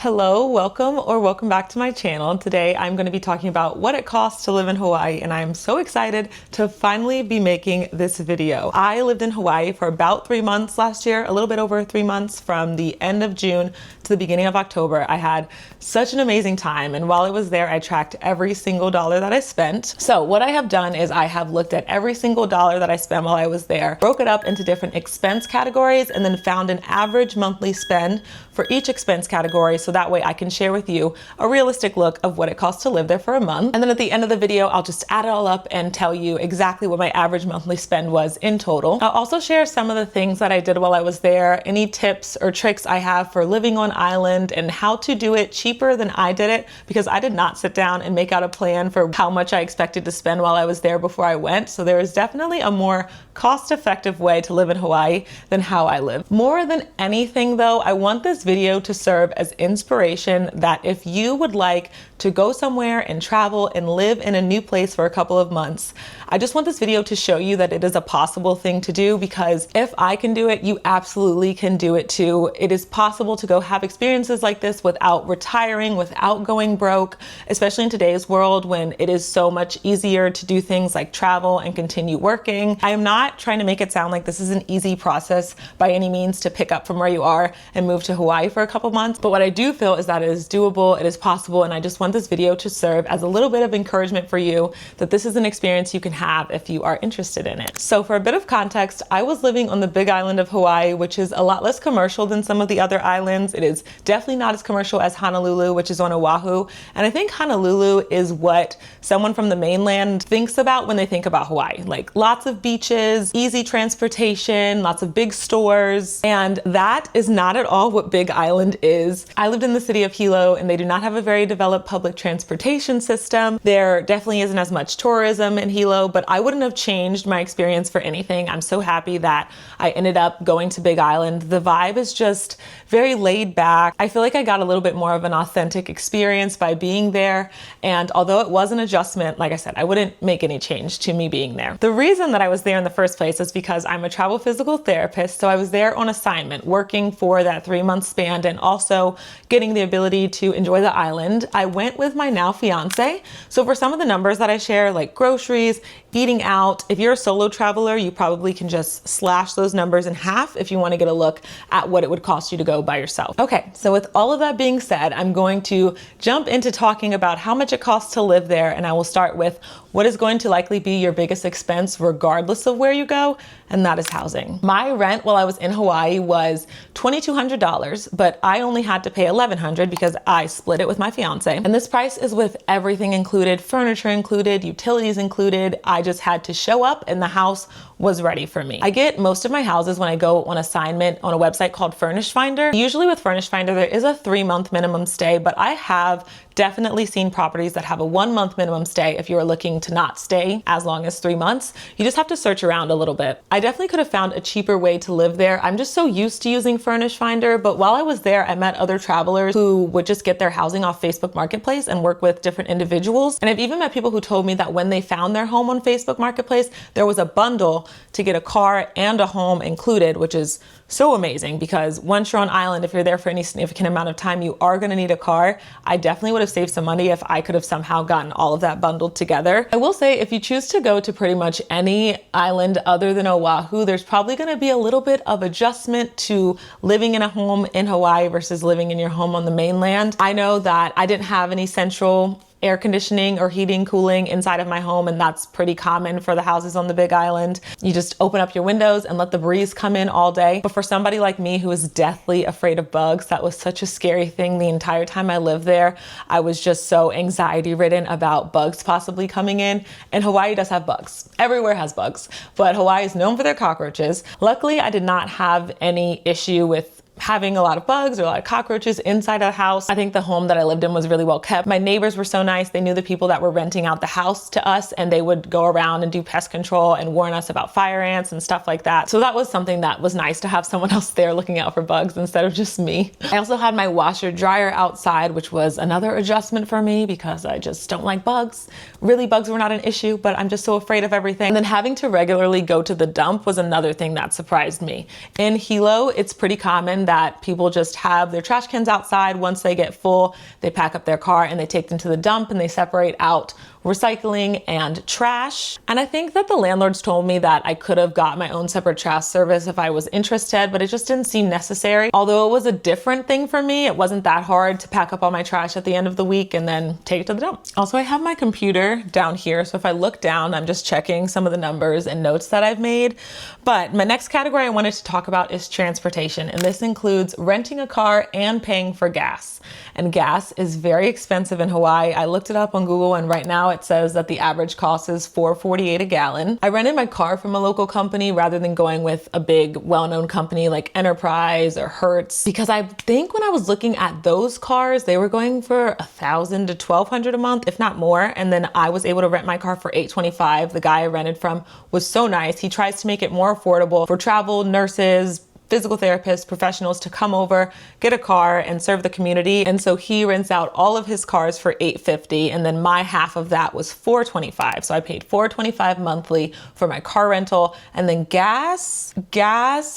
Hello, welcome back to my channel. Today I'm going to be talking about what it costs to live in Hawaii, and I'm so excited to finally be making this video. I lived in Hawaii for about 3 months last year, a little bit over 3 months, from the end of June to the beginning of October. I had such an amazing time, and while I was there I tracked every single dollar that I spent. So what I have done is I have looked at every single dollar that I spent while I was there, broke it up into different expense categories, and then found an average monthly spend for each expense category, so that way I can share with you a realistic look of what it costs to live there for a month. And then at the end of the video, I'll just add it all up and tell you exactly what my average monthly spend was in total. I'll also share some of the things that I did while I was there, any tips or tricks I have for living on island, and how to do it cheaper than I did it, because I did not sit down and make out a plan for how much I expected to spend while I was there before I went. So there is definitely a more cost-effective way to live in Hawaii than how I live. More than anything though, I want this video to serve as inspiration that if you would like to go somewhere and travel and live in a new place for a couple of months, I just want this video to show you that it is a possible thing to do, because if I can do it, you absolutely can do it too. It is possible to go have experiences like this without retiring, without going broke, especially in today's world when it is so much easier to do things like travel and continue working. I am not trying to make it sound like this is an easy process by any means to pick up from where you are and move to Hawaii for a couple months, but what I do feel is that it is doable, it is possible, and I just want this video to serve as a little bit of encouragement for you that this is an experience you can have if you are interested in it. So for a bit of context, I was living on the big island of Hawaii, which is a lot less commercial than some of the other islands. It is definitely not as commercial as Honolulu, which is on Oahu, and I think Honolulu is what someone from the mainland thinks about when they think about Hawaii. Like lots of beaches, easy transportation, lots of big stores, and that is not at all what Big Island is. I lived in the city of Hilo, and they do not have a very developed public transportation system. There definitely isn't as much tourism in Hilo, but I wouldn't have changed my experience for anything. I'm so happy that I ended up going to Big Island. The vibe is just very laid back. I feel like I got a little bit more of an authentic experience by being there, and although it was an adjustment, like I said, I wouldn't make any change to me being there. The reason that I was there in the first place is because I'm a travel physical therapist, so I was there on assignment, working for that 3-month span and also getting the ability to enjoy the island. I went with my now fiance, so for some of the numbers that I share, like groceries, eating out, if you're a solo traveler, you probably can just slash those numbers in half if you want to get a look at what it would cost you to go by yourself. Okay, so with all of that being said, I'm going to jump into talking about how much it costs to live there, and I will start with what is going to likely be your biggest expense regardless of where you go, and that is housing. My rent while I was in Hawaii was $2,200, but I only had to pay $1,100 because I split it with my fiance. And this price is with everything included, furniture included, utilities included. I just had to show up and the house was ready for me. I get most of my houses when I go on assignment on a website called Furnish Finder. Usually with Furnish Finder, there is a 3-month minimum stay, but I have definitely seen properties that have a 1-month minimum stay if you are looking to not stay as long as 3 months. You just have to search around a little bit. I definitely could have found a cheaper way to live there. I'm just so used to using Furnish Finder, but while I was there, I met other travelers who would just get their housing off Facebook Marketplace and work with different individuals. And I've even met people who told me that when they found their home on Facebook Marketplace, there was a bundle to get a car and a home included, which is so amazing because once you're on island, if you're there for any significant amount of time, you are going to need a car. I definitely would have saved some money if I could have somehow gotten all of that bundled together. I will say, if you choose to go to pretty much any island other than Oahu, there's probably going to be a little bit of adjustment to living in a home in Hawaii versus living in your home on the mainland. I know that I didn't have any central air conditioning or heating, cooling inside of my home, and that's pretty common for the houses on the Big Island. You just open up your windows and let the breeze come in all day. But for somebody like me who is deathly afraid of bugs, that was such a scary thing the entire time I lived there. I was just so anxiety ridden about bugs possibly coming in. And Hawaii does have bugs. Everywhere has bugs, but Hawaii is known for their cockroaches. Luckily, I did not have any issue with having a lot of bugs or a lot of cockroaches inside a house. I think the home that I lived in was really well kept. My neighbors were so nice. They knew the people that were renting out the house to us, and they would go around and do pest control and warn us about fire ants and stuff like that. So that was something that was nice, to have someone else there looking out for bugs instead of just me. I also had my washer dryer outside, which was another adjustment for me because I just don't like bugs. Really, bugs were not an issue, but I'm just so afraid of everything. And then having to regularly go to the dump was another thing that surprised me. In Hilo, it's pretty common common that people just have their trash cans outside. Once they get full, they pack up their car and they take them to the dump and they separate out recycling and trash. And I think that the landlords told me that I could have got my own separate trash service if I was interested, but it just didn't seem necessary. Although it was a different thing for me, it wasn't that hard to pack up all my trash at the end of the week and then take it to the dump. Also, I have my computer down here, so if I look down, I'm just checking some of the numbers and notes that I've made. But my next category I wanted to talk about is transportation, and this includes renting a car and paying for gas. And gas is very expensive in Hawaii. I looked it up on Google, and right now it says that the average cost is $4.48 a gallon. I rented my car from a local company rather than going with a big well-known company like Enterprise or Hertz, because I think when I was looking at those cars, they were going for $1,000 to $1,200 a month, if not more. And then I was able to rent my car for $825. The guy I rented from was so nice. He tries to make it more affordable for travel, nurses, physical therapists, professionals to come over, get a car and serve the community. And so he rents out all of his cars for $850, and then my half of that was $425. So I paid $425 monthly for my car rental. And then gas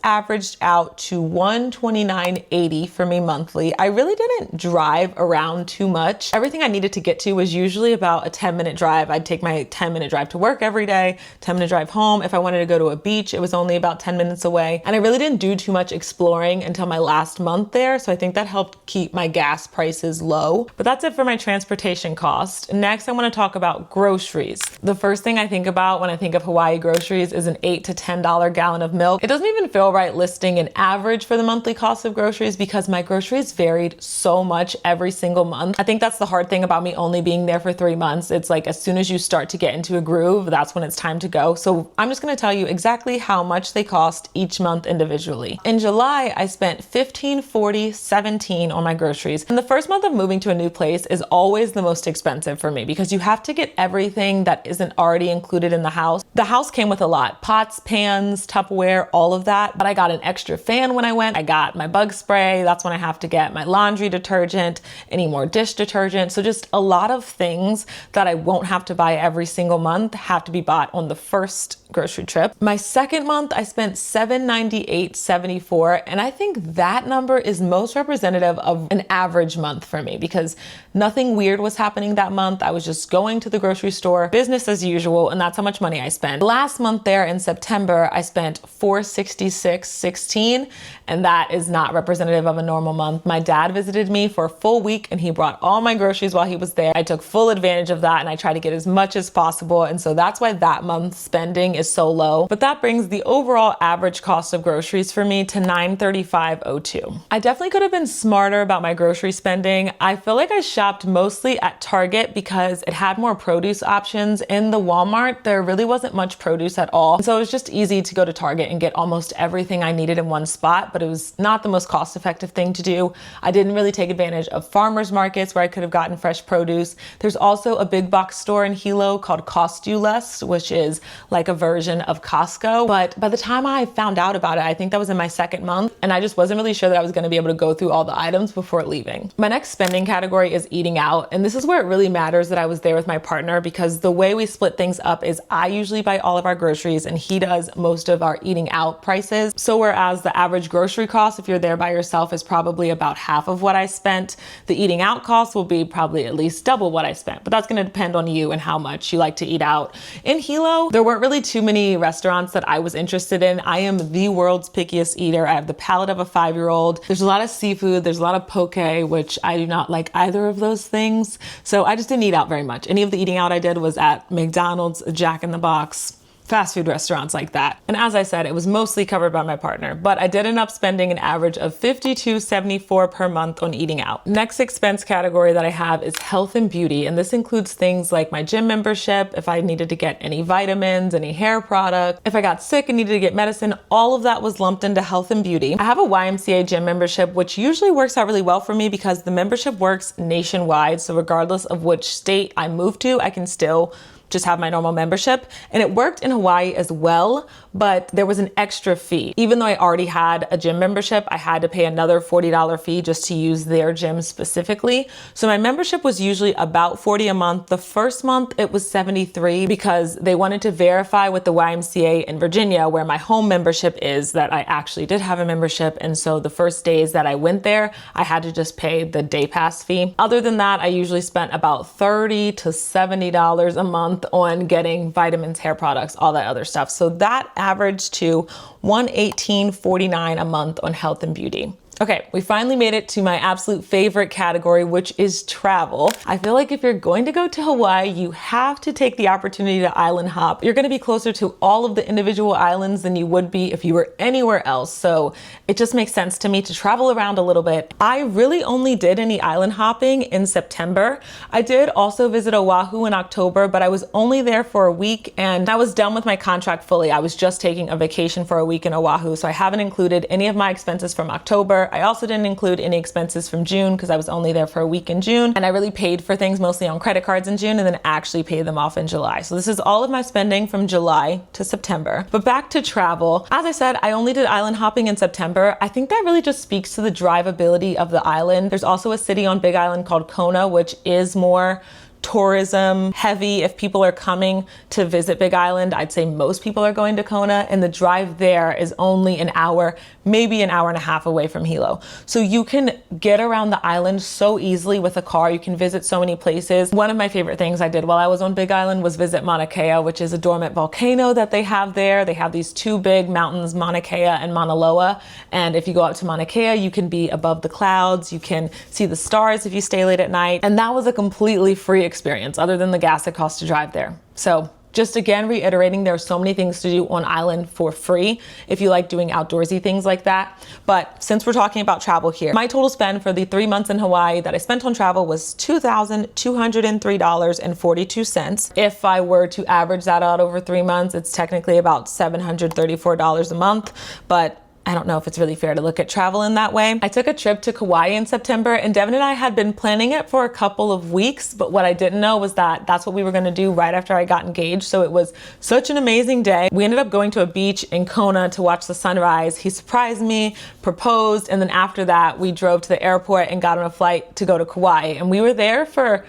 averaged out to $129.80 for me monthly. I really didn't drive around too much. Everything I needed to get to was usually about a 10-minute drive. I'd take my 10-minute drive to work every day, 10-minute drive home. If I wanted to go to a beach, it was only about 10 minutes away. And I really didn't do too much exploring until my last month there. So I think that helped keep my gas prices low. But that's it for my transportation cost. Next, I want to talk about groceries. The first thing I think about when I think of Hawaii groceries is an $8 to $10 gallon of milk. It doesn't even feel right listing an average for the monthly cost of groceries because my groceries varied so much every single month. I think that's the hard thing about me only being there for 3 months. It's like as soon as you start to get into a groove, that's when it's time to go. So I'm just going to tell you exactly how much they cost each month individually. In July, I spent $15, $40, $17 on my groceries. And the first month of moving to a new place is always the most expensive for me because you have to get everything that isn't already included in the house. The house came with a lot: pots, pans, Tupperware, all of that. But I got an extra fan when I went. I got my bug spray. That's when I have to get my laundry detergent, any more dish detergent. So just a lot of things that I won't have to buy every single month have to be bought on the first grocery trip. My second month, I spent $798.74, and I think that number is most representative of an average month for me because nothing weird was happening that month. I was just going to the grocery store, business as usual, and that's how much money I spent. Last month there in September, I spent $466.16, and that is not representative of a normal month. My dad visited me for a full week and he brought all my groceries while he was there. I took full advantage of that and I tried to get as much as possible, and so that's why that month's spending is so low. But that brings the overall average cost of groceries for me to $935.02. I definitely could have been smarter about my grocery spending. I feel like I shopped mostly at Target because it had more produce options. In the Walmart, there really wasn't much produce at all. And so it was just easy to go to Target and get almost everything I needed in one spot, but it was not the most cost-effective thing to do. I didn't really take advantage of farmers markets where I could have gotten fresh produce. There's also a big box store in Hilo called Cost You Less, which is like a version of Costco. But by the time I found out about it, I think that was in my second month, and I just wasn't really sure that I was going to be able to go through all the items before leaving. My next spending category is eating out, and this is where it really matters that I was there with my partner because the way we split things up is I usually buy all of our groceries and he does most of our eating out prices. So whereas the average grocery cost if you're there by yourself is probably about half of what I spent, the eating out cost will be probably at least double what I spent, but that's going to depend on you and how much you like to eat out. In Hilo, there weren't really too many restaurants that I was interested in. I am the world's pickiest eater. I have the palate of a 5-year-old. There's a lot of seafood. There's a lot of poke, which I do not like either of those things. So I just didn't eat out very much. Any of the eating out I did was at McDonald's, Jack in the Box, fast food restaurants like that. And as I said, it was mostly covered by my partner, but I did end up spending an average of $52.74 per month on eating out. Next expense category that I have is health and beauty. And this includes things like my gym membership, if I needed to get any vitamins, any hair product, if I got sick and needed to get medicine, all of that was lumped into health and beauty. I have a YMCA gym membership, which usually works out really well for me because the membership works nationwide. So regardless of which state I move to, I can still just have my normal membership. And it worked in Hawaii as well, but there was an extra fee. Even though I already had a gym membership, I had to pay another $40 fee just to use their gym specifically. So my membership was usually about $40 a month. The first month it was $73 because they wanted to verify with the YMCA in Virginia, where my home membership is, that I actually did have a membership. And so the first days that I went there, I had to just pay the day pass fee. Other than that, I usually spent about $30 to $70 a month on getting vitamins, hair products, all that other stuff. So that averaged to $118.49 a month on health and beauty. Okay, we finally made it to my absolute favorite category, which is travel. I feel like if you're going to go to Hawaii, you have to take the opportunity to island hop. You're gonna be closer to all of the individual islands than you would be if you were anywhere else. So it just makes sense to me to travel around a little bit. I really only did any island hopping in September. I did also visit Oahu in October, but I was only there for a week and I was done with my contract fully. I was just taking a vacation for a week in Oahu, so I haven't included any of my expenses from October. I also didn't include any expenses from June because I was only there for a week in June, and I really paid for things mostly on credit cards in June and then actually paid them off in July. So this is all of my spending from July to September. But back to travel. As I said, I only did island hopping in September. I think that really just speaks to the drivability of the island. There's also a city on Big Island called Kona, which is more tourism heavy. If people are coming to visit Big Island, I'd say most people are going to Kona, and the drive there is only an hour, maybe an hour and a half away from Hilo. So you can get around the island so easily with a car. You can visit so many places. One of my favorite things I did while I was on Big Island was visit Mauna Kea, which is a dormant volcano that they have there. They have these two big mountains, Mauna Kea and Mauna Loa. And if you go up to Mauna Kea, you can be above the clouds. You can see the stars if you stay late at night. And that was a completely free experience other than the gas it costs to drive there. So just again reiterating, there are so many things to do on island for free if you like doing outdoorsy things like that. But since we're talking about travel here, my total spend for the 3 months in Hawaii that I spent on travel was $2,203.42. If I were to average that out over 3 months, it's technically about $734 a month, but I don't know if it's really fair to look at travel in that way. I took a trip to Kauai in September, and Devin and I had been planning it for a couple of weeks, but what I didn't know was that that's what we were gonna do right after I got engaged. So it was such an amazing day. We ended up going to a beach in Kona to watch the sunrise. He surprised me, proposed, and then after that, we drove to the airport and got on a flight to go to Kauai. And we were there for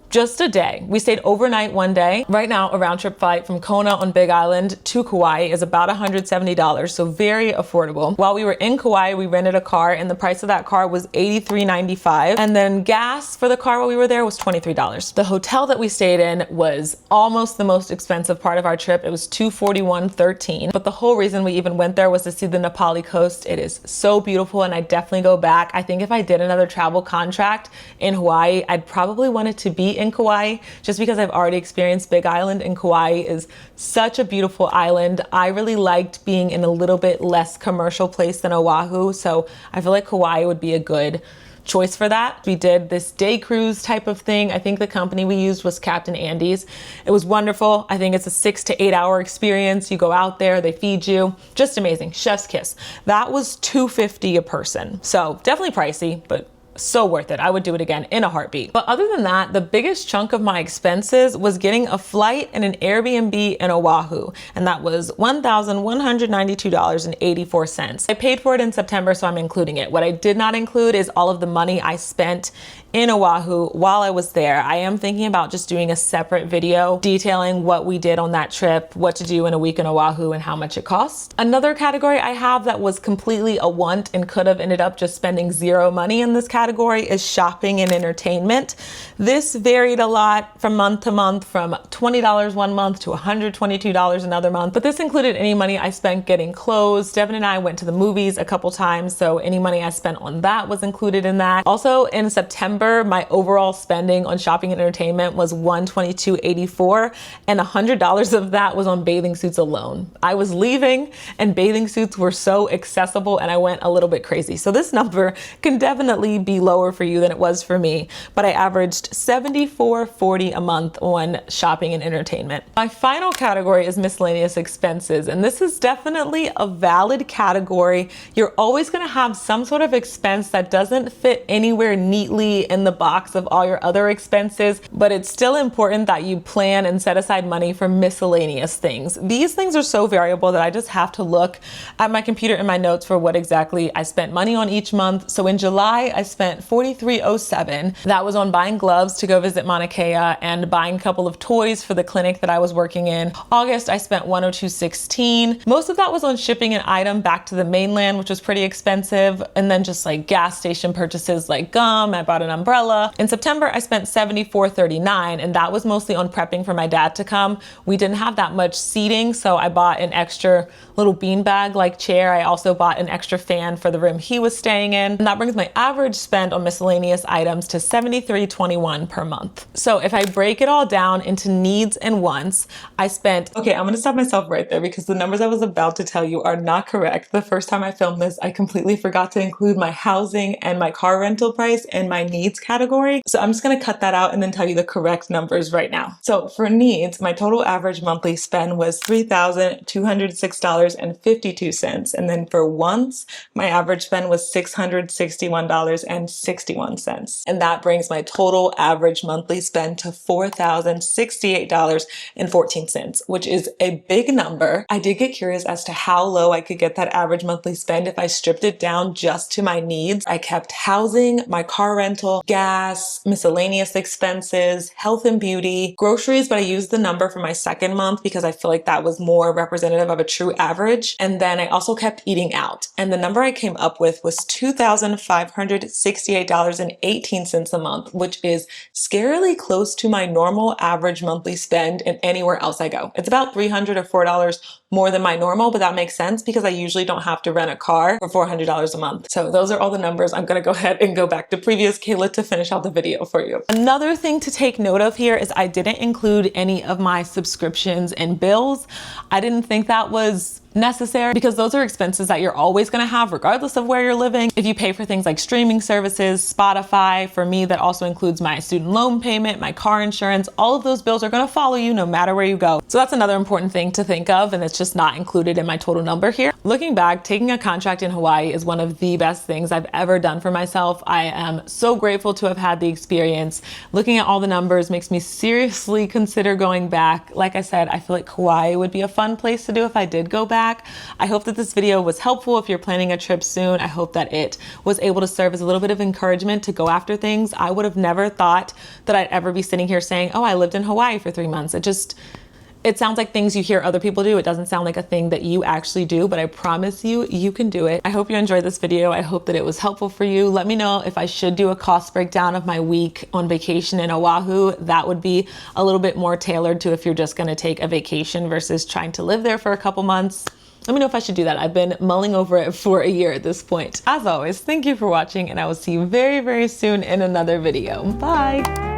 just a day. We stayed overnight one day. Right now, a round trip flight from Kona on Big Island to Kauai is about $170, so very affordable. While we were in Kauai, we rented a car, and the price of that car was $83.95. And then gas for the car while we were there was $23. The hotel that we stayed in was almost the most expensive part of our trip. It was $241.13. But the whole reason we even went there was to see the Nepali coast. It is so beautiful, and I definitely go back. I think if I did another travel contract in Hawaii, I'd probably want it to be in Kauai, just because I've already experienced Big Island, and Kauai is such a beautiful island. I really liked being in a little bit less commercial place than Oahu, so I feel like Kauai would be a good choice for that. We did this day cruise type of thing. I think the company we used was Captain Andy's. It was wonderful. I think it's a 6 to 8 hour experience. You go out there, they feed you. Just amazing. Chef's kiss. That was $250 a person. So definitely pricey, but so worth it. I would do it again in a heartbeat. But other than that, the biggest chunk of my expenses was getting a flight and an Airbnb in Oahu, and that was $1,192.84. I paid for it in September, so I'm including it. What I did not include is all of the money I spent in Oahu while I was there. I am thinking about just doing a separate video detailing what we did on that trip, what to do in a week in Oahu, and how much it cost. Another category I have that was completely a want and could have ended up just spending zero money in this category is shopping and entertainment. This varied a lot from month to month, from $20 one month to $122 another month. But this included any money I spent getting clothes. Devin and I went to the movies a couple times, so any money I spent on that was included in that. Also in September, my overall spending on shopping and entertainment was $122.84, and $100 of that was on bathing suits alone. I was leaving and bathing suits were so accessible, and I went a little bit crazy. So this number can definitely be lower for you than it was for me, but I averaged $74.40 a month on shopping and entertainment. My final category is miscellaneous expenses, and this is definitely a valid category. You're always gonna have some sort of expense that doesn't fit anywhere neatly in the box of all your other expenses, but it's still important that you plan and set aside money for miscellaneous things. These things are so variable that I just have to look at my computer in my notes for what exactly I spent money on each month. So in July, I spent $43.07. That was on buying gloves to go visit Mauna Kea and buying a couple of toys for the clinic that I was working in. August, I spent $102.16. Most of that was on shipping an item back to the mainland, which was pretty expensive. And then just like gas station purchases like gum, I bought an umbrella. In September, I spent $74.39, and that was mostly on prepping for my dad to come. We didn't have that much seating, so I bought an extra little beanbag like chair. I also bought an extra fan for the room he was staying in. And that brings my average spend on miscellaneous items to $73.21 per month. So if I break it all down into needs and wants, I spent, okay, I'm gonna stop myself right there because the numbers I was about to tell you are not correct. The first time I filmed this, I completely forgot to include my housing and my car rental price in my needs category. So I'm just gonna cut that out and then tell you the correct numbers right now. So for needs, my total average monthly spend was $3,206.52. And then for wants, my average spend was $661.61. And that brings my total average monthly spend to $4,068.14, which is a big number. I did get curious as to how low I could get that average monthly spend if I stripped it down just to my needs. I kept housing, my car rental, gas, miscellaneous expenses, health and beauty, groceries, but I used the number for my second month because I feel like that was more representative of a true average. And then I also kept eating out. And the number I came up with was $2,568.18 a month, which is scarily close to my normal average monthly spend in anywhere else I go. It's about $300 or $4 more than my normal, but that makes sense because I usually don't have to rent a car for $400 a month. So those are all the numbers. I'm gonna go ahead and go back to previous Kayla to finish out the video for you. Another thing to take note of here is I didn't include any of my subscriptions and bills. I didn't think that was necessary because those are expenses that you're always going to have regardless of where you're living. If you pay for things like streaming services, Spotify, for me that also includes my student loan payment, my car insurance, all of those bills are going to follow you no matter where you go. So that's another important thing to think of, and it's just not included in my total number here. Looking back, taking a contract in Hawaii is one of the best things I've ever done for myself. I am so grateful to have had the experience. Looking at all the numbers makes me seriously consider going back. Like I said, I feel like Hawaii would be a fun place to do if I did go back. I hope that this video was helpful if you're planning a trip soon. I hope that it was able to serve as a little bit of encouragement to go after things. I would have never thought that I'd ever be sitting here saying, oh, I lived in Hawaii for 3 months. It sounds like things you hear other people do. It doesn't sound like a thing that you actually do, but I promise you, you can do it. I hope you enjoyed this video. I hope that it was helpful for you. Let me know if I should do a cost breakdown of my week on vacation in Oahu. That would be a little bit more tailored to if you're just gonna take a vacation versus trying to live there for a couple months. Let me know if I should do that. I've been mulling over it for a year at this point. As always, thank you for watching, and I will see you very, very soon in another video. Bye.